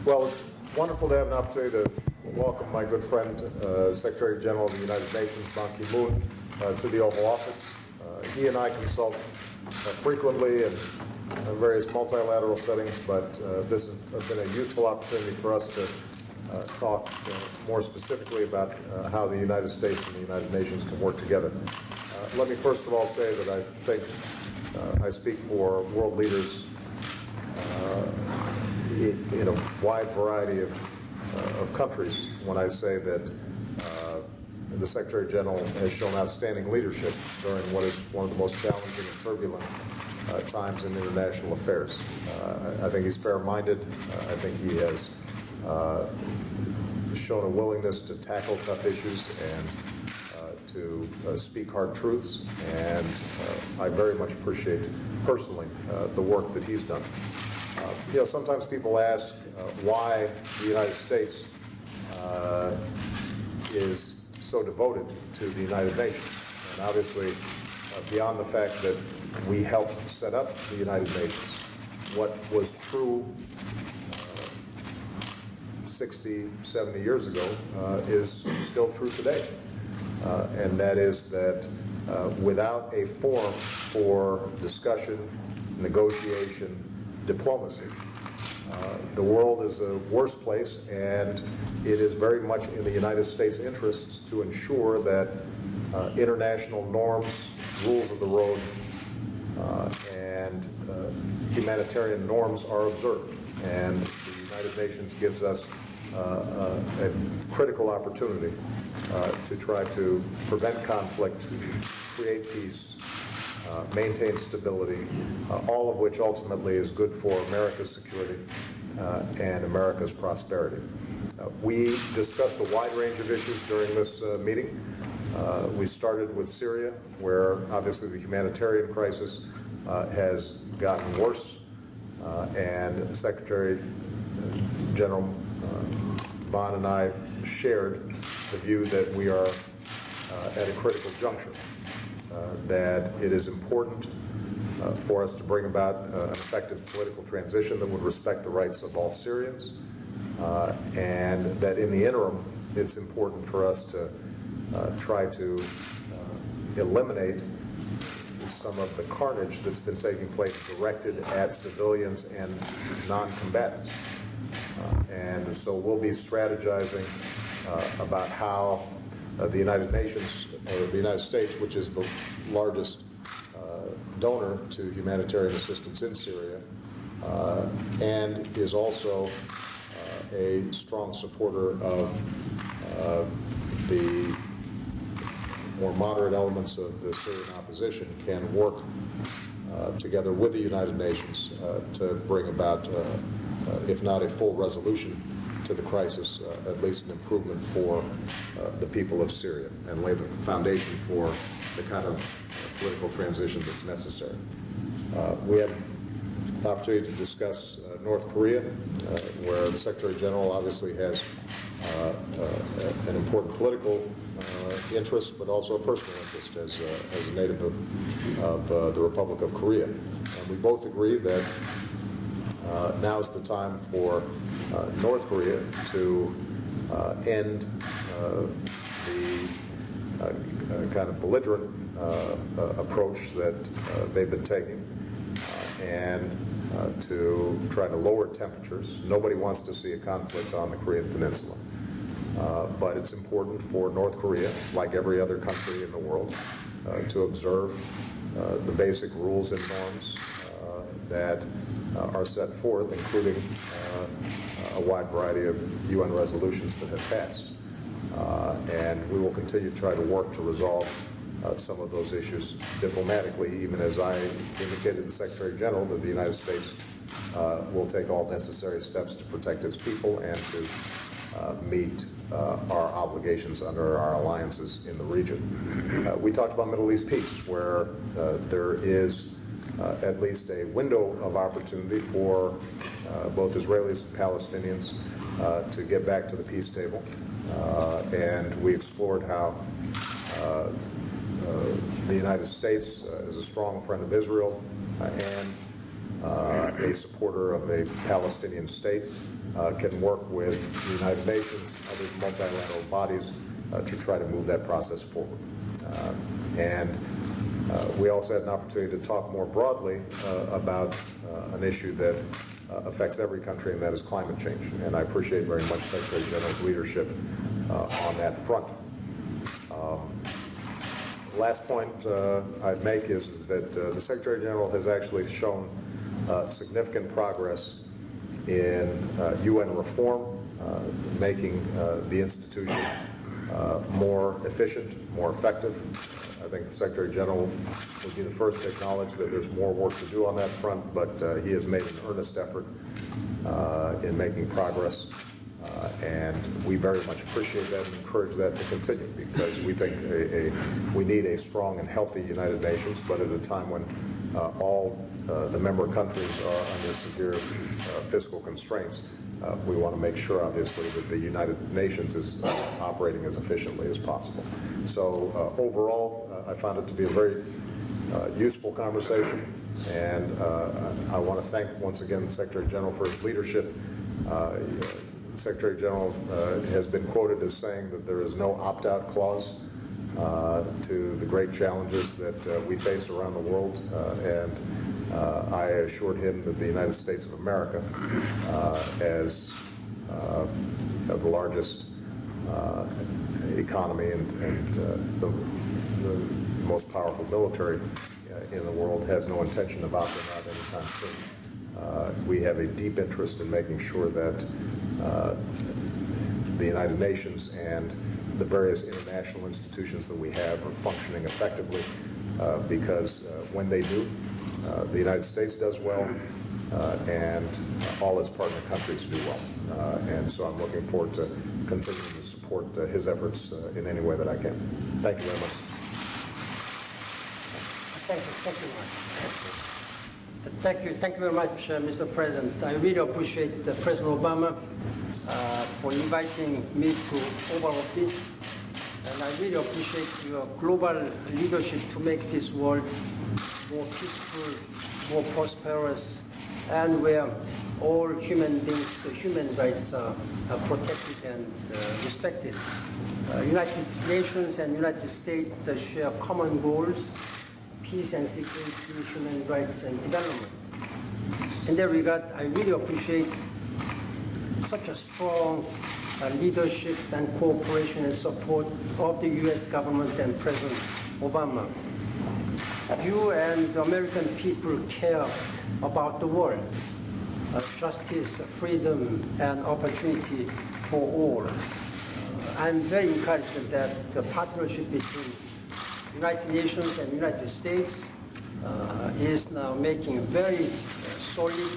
Well, it's wonderful to have an opportunity to welcome my good friend, Secretary General of the United Nations, Ban Ki-moon, to the Oval Office. He and I consult frequently in various multilateral settings, but this has been a useful opportunity for us to talk more specifically about how the United States and the United Nations can work together. Let me first of all say that I think I speak for world leaders in a wide variety of countries when I say that the Secretary General has shown outstanding leadership during what is one of the most challenging and turbulent times in international affairs. I think he's fair-minded. I think he has shown a willingness to tackle tough issues and to speak hard truths, and I very much appreciate personally the work that he's done. Sometimes people ask why the United States is so devoted to the United Nations. And obviously, beyond the fact that we helped set up the United Nations, what was true 60, 70 years ago is still true today. And that is that without a forum for discussion, negotiation, diplomacy, the world is a worse place, and it is very much in the United States' interests to ensure that international norms, rules of the road, and humanitarian norms are observed. And the United Nations gives us a critical opportunity to try to prevent conflict, create peace, maintain stability, all of which ultimately is good for America's security and America's prosperity. We discussed a wide range of issues during this meeting. We started with Syria, where obviously the humanitarian crisis has gotten worse, and Secretary General Ban and I shared the view that we are at a critical juncture. That it is important for us to bring about an effective political transition that would respect the rights of all Syrians, and that in the interim, it's important for us to try to eliminate some of the carnage that's been taking place directed at civilians and non-combatants. And so we'll be strategizing about how the United Nations, or the United States, which is the largest donor to humanitarian assistance in Syria, and is also a strong supporter of the more moderate elements of the Syrian opposition, can work together with the United Nations to bring about, if not a full resolution to the crisis, at least an improvement for the people of Syria, and lay the foundation for the kind of political transition that's necessary. We had the opportunity to discuss North Korea, where the Secretary General obviously has an important political interest, but also a personal interest as a native of the Republic of Korea. And we both agree that now is the time for North Korea to end the kind of belligerent approach that they've been taking, and to try to lower temperatures. Nobody wants to see a conflict on the Korean Peninsula. But it's important for North Korea, like every other country in the world, to observe the basic rules and norms that are set forth, including a wide variety of UN resolutions that have passed. And we will continue to try to work to resolve some of those issues diplomatically, even as I indicated to the Secretary General that the United States will take all necessary steps to protect its people and to meet our obligations under our alliances in the region. We talked about Middle East peace, where there is at least a window of opportunity for both Israelis and Palestinians to get back to the peace table. And we explored how the United States is a strong friend of Israel and a supporter of a Palestinian state, can work with the United Nations, other multilateral bodies, to try to move that process forward. We also had an opportunity to talk more broadly about an issue that affects every country, and that is climate change. And I appreciate very much Secretary General's leadership on that front. The last point I'd make is that the Secretary General has actually shown significant progress in UN reform, making the institution more efficient, more effective. I think the Secretary General would be the first to acknowledge that there's more work to do on that front, but he has made an earnest effort in making progress. And we very much appreciate that and encourage that to continue, because we think we need a strong and healthy United Nations, but at a time when all the member countries are under severe fiscal constraints, we want to make sure, obviously, that the United Nations is operating as efficiently as possible. So overall, I found it to be a very useful conversation, and I want to thank once again the Secretary General for his leadership. Secretary General has been quoted as saying that there is no opt-out clause to the great challenges that we face around the world, and I assured him that the United States of America, as the largest economy and the most powerful military in the world, has no intention of opting out anytime soon. We have a deep interest in making sure that the United Nations and the various international institutions that we have are functioning effectively, because when they do, the United States does well, and all its partner countries do well. And so I'm looking forward to continuing to support his efforts in any way that I can. Thank you very much. Thank you very much, Mr. President. I really appreciate President Obama for inviting me to Oval Office, and I really appreciate your global leadership to make this world more peaceful, more prosperous, and where all human beings, human rights are protected and respected. United Nations and United States share common goals: peace and security, human rights, and development. In that regard, I really appreciate such a strong leadership and cooperation and support of the U.S. government and President Obama. You and the American people care about the world, justice, freedom, and opportunity for all. I'm very encouraged that the partnership between United Nations and United States is now making a very solid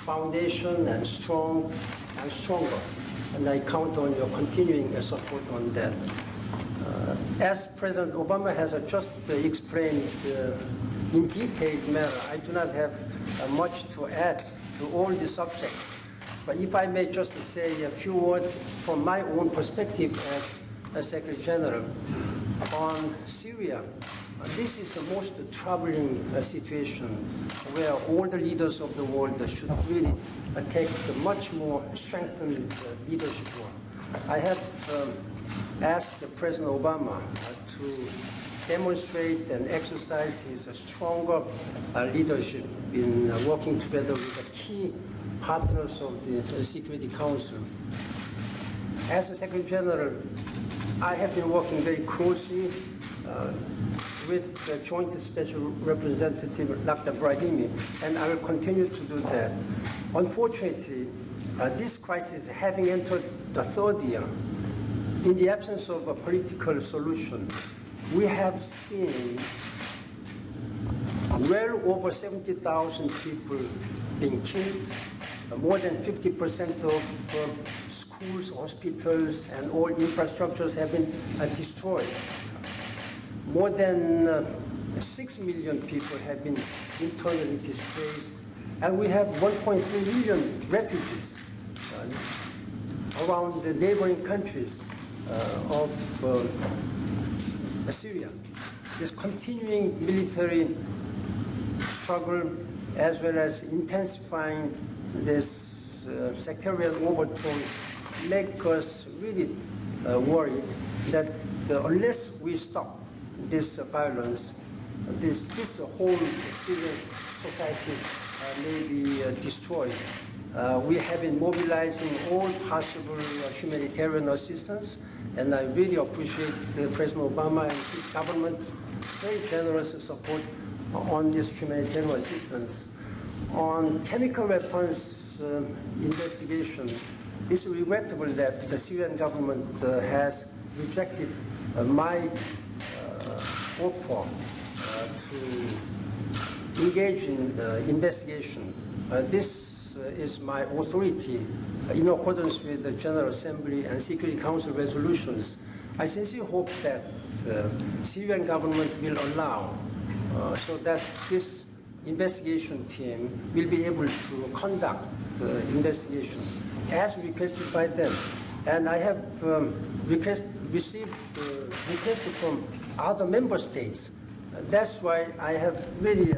foundation and strong and stronger. And I count on your continuing support on that. As President Obama has just explained in detailed manner, I do not have much to add to all the subjects. But if I may just say a few words from my own perspective as Secretary General on Syria. This is the most troubling situation where all the leaders of the world should really take a much more strengthened leadership role. I have asked President Obama to demonstrate and exercise his stronger leadership in working together with the key partners of the Security Council. As a Secretary General, I have been working very closely with the Joint Special Representative Dr. Brahimi, and I will continue to do that. Unfortunately, this crisis, having entered the third year, in the absence of a political solution, we have seen well over 70,000 people being killed. More than 50% of schools, hospitals, and all infrastructures have been destroyed. More than 6 million people have been internally displaced, and we have 1.3 million refugees around the neighboring countries of Syria. This continuing military struggle, as well as intensifying this sectarian overtones make us really worried that unless we stop this violence, this whole Syrian society may be destroyed. We have been mobilizing all possible humanitarian assistance, and I really appreciate President Obama and his government's very generous support on this humanitarian assistance. On chemical weapons investigation, it's regrettable that the Syrian government has rejected my offer to engage in investigation. This is my authority in accordance with the General Assembly and Security Council resolutions. I sincerely hope that the Syrian government will allow so that this investigation team will be able to conduct the investigation as requested by them. And I have received requests from other member states. That's why I have really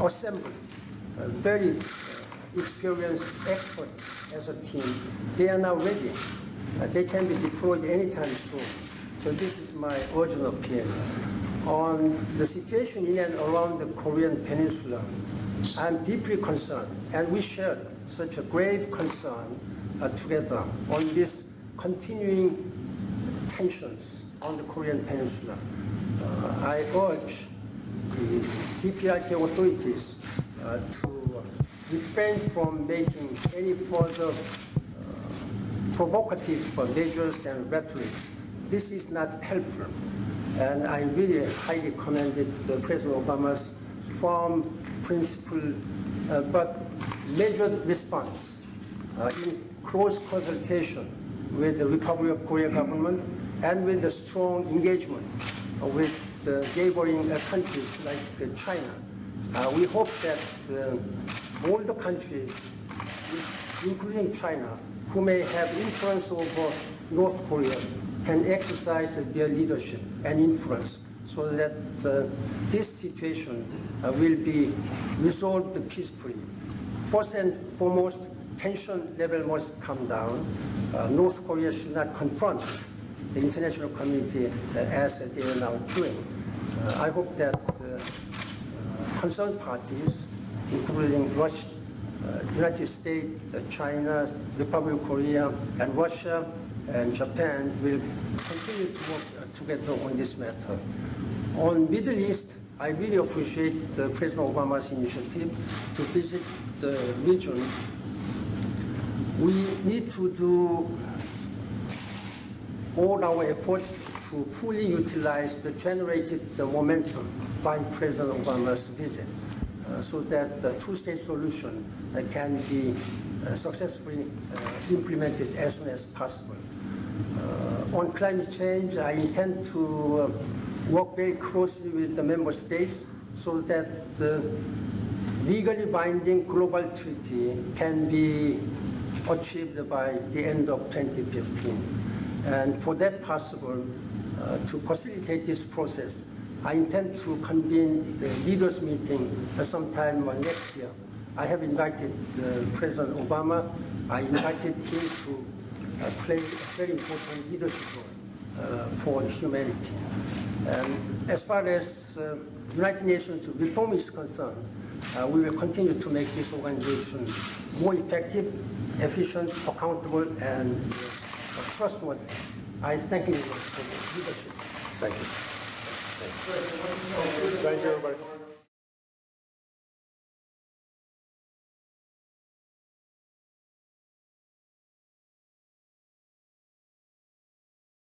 assembled very experienced experts as a team. They are now ready. They can be deployed anytime soon. So this is my urgent appeal. On the situation in and around the Korean Peninsula, I'm deeply concerned, and we share such a grave concern together on these continuing tensions on the Korean Peninsula. I urge the DPRK authorities to refrain from making any further provocative measures and rhetorics. This is not helpful. And I really highly commended President Obama's firm, principled, but measured response in close consultation with the Republic of Korea government and with the strong engagement with neighboring countries like China. We hope that all the countries, including China, who may have influence over North Korea, can exercise their leadership and influence so that this situation will be resolved peacefully. First and foremost, tension level must come down. North Korea should not confront the international community as they are now doing. I hope that concerned parties, including Russia, United States, China, Republic of Korea, and Russia, and Japan will continue to work together on this matter. On Middle East, I really appreciate President Obama's initiative to visit the region. We need to do all our efforts to fully utilize the generated momentum by President Obama's visit so that the two-state solution can be successfully implemented as soon as possible. On climate change, I intend to work very closely with the member states so that the legally binding global treaty can be achieved by the end of 2015. And for that possible, to facilitate this process, I intend to convene the leaders meeting sometime next year. I have invited President Obama. I invited him to play a very important leadership role for humanity. And as far as United Nations reform is concerned, we will continue to make this organization more effective, efficient, accountable, and trustworthy. I thank you for the leadership. Thank you. Thank you, everybody.